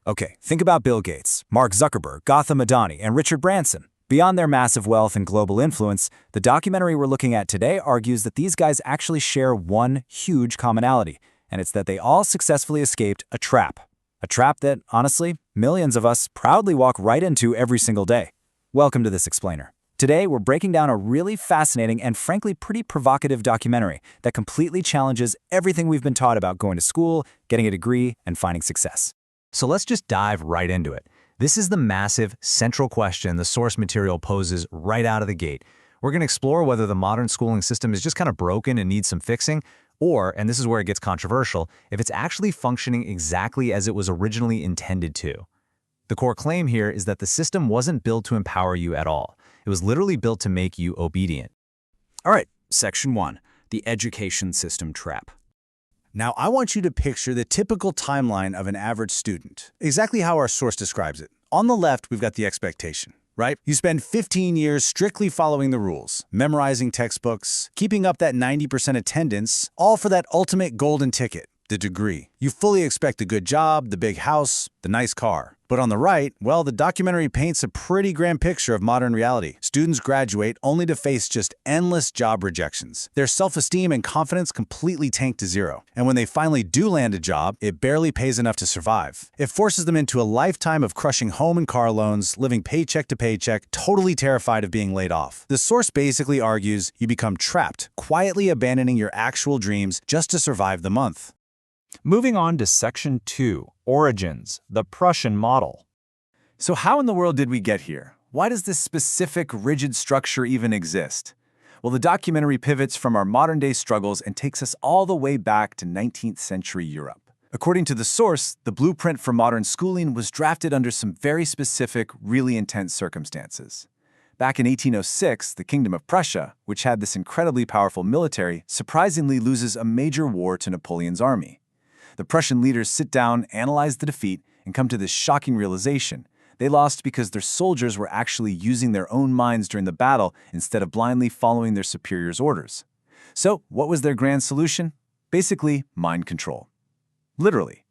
Okay, think about Bill Gates, Mark Zuckerberg, Gautam Adani, and Richard Branson. Beyond their massive wealth and global influence, the documentary we're looking at today argues that these guys actually share one huge commonality, and it's that they all successfully escaped a trap. A trap that, honestly, millions of us proudly walk right into every single day. Welcome to This Explainer. Today, we're breaking down a really fascinating and frankly pretty provocative documentary that completely challenges everything we've been taught about going to school, getting a degree, and finding success. So let's just dive right into it. This is the massive, central question the source material poses right out of the gate. We're going to explore whether the modern schooling system is just kind of broken and needs some fixing, or, and this is where it gets controversial, if it's actually functioning exactly as it was originally intended to. The core claim here is that the system wasn't built to empower you at all. It was literally built to make you obedient. All right, Section 1, the education system trap. Now, I want you to picture the typical timeline of an average student, exactly how our source describes it. On the left, we've got the expectation, right? You spend 15 years strictly following the rules, memorizing textbooks, keeping up that 90% attendance, all for that ultimate golden ticket, the degree. You fully expect the good job, the big house, the nice car. But on the right, well, the documentary paints a pretty grand picture of modern reality. Students graduate only to face just endless job rejections. Their self-esteem and confidence completely tank to zero. And when they finally do land a job, it barely pays enough to survive. It forces them into a lifetime of crushing home and car loans, living paycheck to paycheck, totally terrified of being laid off. The source basically argues you become trapped, quietly abandoning your actual dreams just to survive the month. Moving on to Section 2, Origins, the Prussian model. So how in the world did we get here? Why does this specific, rigid structure even exist? Well, the documentary pivots from our modern-day struggles and takes us all the way back to 19th century Europe. According to the source, the blueprint for modern schooling was drafted under some very specific, really intense circumstances. Back in 1806, the Kingdom of Prussia, which had this incredibly powerful military, surprisingly loses a major war to Napoleon's army. The Prussian leaders sit down, analyze the defeat, and come to this shocking realization. They lost because their soldiers were actually using their own minds during the battle instead of blindly following their superiors' orders. So, what was their grand solution? Basically, mind control. Literally.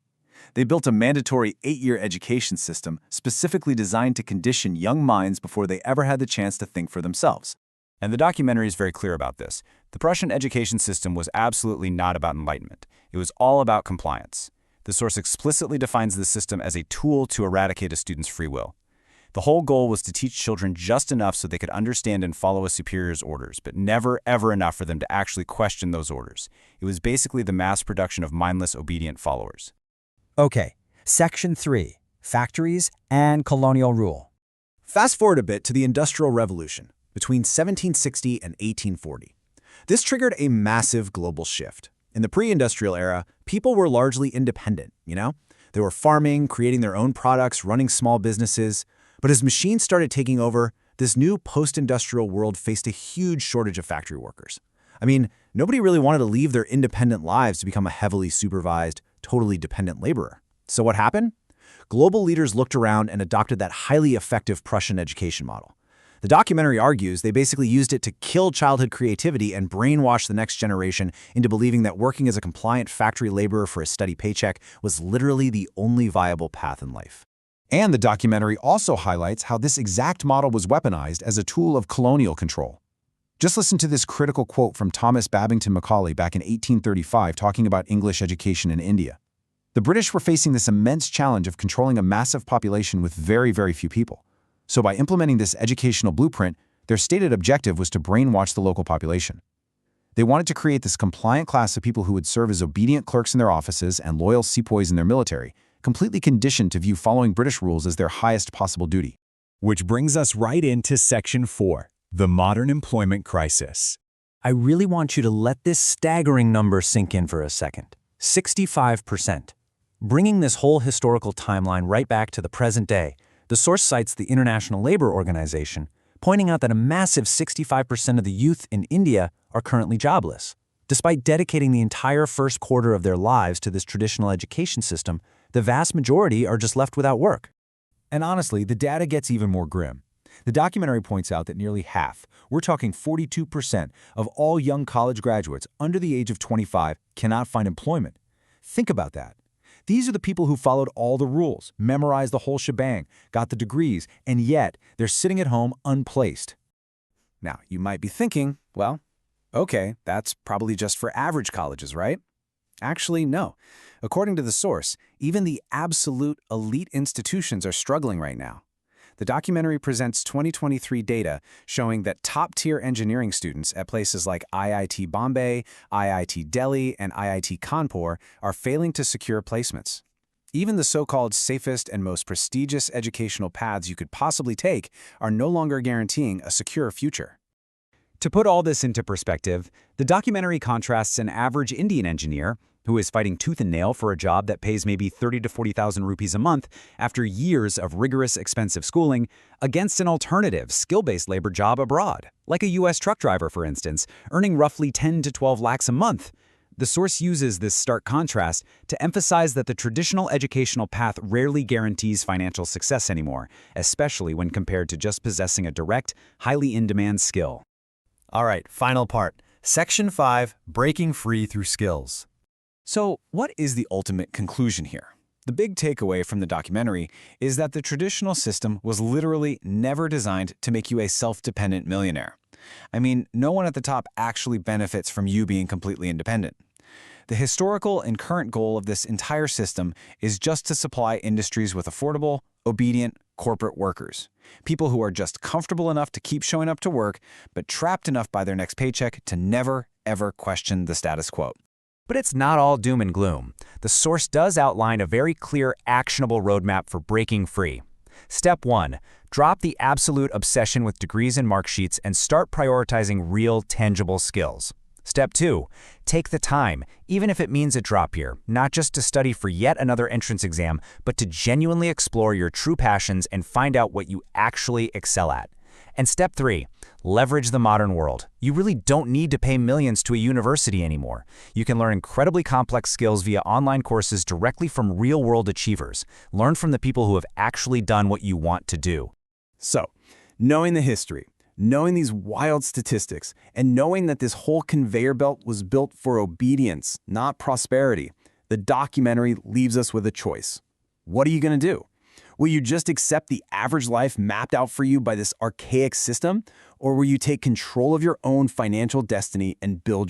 They built a mandatory 8-year education system specifically designed to condition young minds before they ever had the chance to think for themselves. And the documentary is very clear about this. The Prussian education system was absolutely not about enlightenment. It was all about compliance. The source explicitly defines the system as a tool to eradicate a student's free will. The whole goal was to teach children just enough so they could understand and follow a superior's orders, but never, ever enough for them to actually question those orders. It was basically the mass production of mindless, obedient followers. Okay, Section 3, Factories and Colonial Rule. Fast forward a bit to the Industrial Revolution between 1760 and 1840. This triggered a massive global shift. In the pre-industrial era, people were largely independent, They were farming, creating their own products, running small businesses. But as machines started taking over, this new post-industrial world faced a huge shortage of factory workers. I mean, nobody really wanted to leave their independent lives to become a heavily supervised, totally dependent laborer. So what happened? Global leaders looked around and adopted that highly effective Prussian education model. The documentary argues they basically used it to kill childhood creativity and brainwash the next generation into believing that working as a compliant factory laborer for a steady paycheck was literally the only viable path in life. And the documentary also highlights how this exact model was weaponized as a tool of colonial control. Just listen to this critical quote from Thomas Babington Macaulay back in 1835 talking about English education in India. The British were facing this immense challenge of controlling a massive population with very, very few people. So by implementing this educational blueprint, their stated objective was to brainwash the local population. They wanted to create this compliant class of people who would serve as obedient clerks in their offices and loyal sepoys in their military, completely conditioned to view following British rules as their highest possible duty. Which brings us right into Section 4, the modern employment crisis. I really want you to let this staggering number sink in for a second. 65%. Bringing this whole historical timeline right back to the present day, the source cites the International Labour Organization, pointing out that a massive 65% of the youth in India are currently jobless. Despite dedicating the entire first quarter of their lives to this traditional education system, the vast majority are just left without work. And honestly, the data gets even more grim. The documentary points out that nearly half, we're talking 42%, of all young college graduates under the age of 25 cannot find employment. Think about that. These are the people who followed all the rules, memorized the whole shebang, got the degrees, and yet they're sitting at home unplaced. Now, you might be thinking, well, okay, that's probably just for average colleges, right? Actually, no. According to the source, even the absolute elite institutions are struggling right now. The documentary presents 2023 data showing that top-tier engineering students at places like IIT Bombay, IIT Delhi, and IIT Kanpur are failing to secure placements. Even the so-called safest and most prestigious educational paths you could possibly take are no longer guaranteeing a secure future. To put all this into perspective, the documentary contrasts an average Indian engineer who is fighting tooth and nail for a job that pays maybe 30 to 40,000 rupees a month after years of rigorous, expensive schooling, against an alternative, skill-based labor job abroad, like a U.S. truck driver, for instance, earning roughly 10 to 12 lakhs a month. The source uses this stark contrast to emphasize that the traditional educational path rarely guarantees financial success anymore, especially when compared to just possessing a direct, highly in-demand skill. All right, final part. Section 5, Breaking Free Through Skills. So, what is the ultimate conclusion here? The big takeaway from the documentary is that the traditional system was literally never designed to make you a self-dependent millionaire. I mean, no one at the top actually benefits from you being completely independent. The historical and current goal of this entire system is just to supply industries with affordable, obedient, corporate workers. People who are just comfortable enough to keep showing up to work, but trapped enough by their next paycheck to never, ever question the status quo. But it's not all doom and gloom. The source does outline a very clear, actionable roadmap for breaking free. Step 1. Drop the absolute obsession with degrees and mark sheets and start prioritizing real, tangible skills. Step 2. Take the time, even if it means a drop year, not just to study for yet another entrance exam, but to genuinely explore your true passions and find out what you actually excel at. And Step 3. Leverage the modern world. You really don't need to pay millions to a university anymore. You can learn incredibly complex skills via online courses directly from real-world achievers. Learn from the people who have actually done what you want to do. So, knowing the history, knowing these wild statistics, and knowing that this whole conveyor belt was built for obedience, not prosperity, the documentary leaves us with a choice. What are you going to do? Will you just accept the average life mapped out for you by this archaic system? Or will you take control of your own financial destiny and build your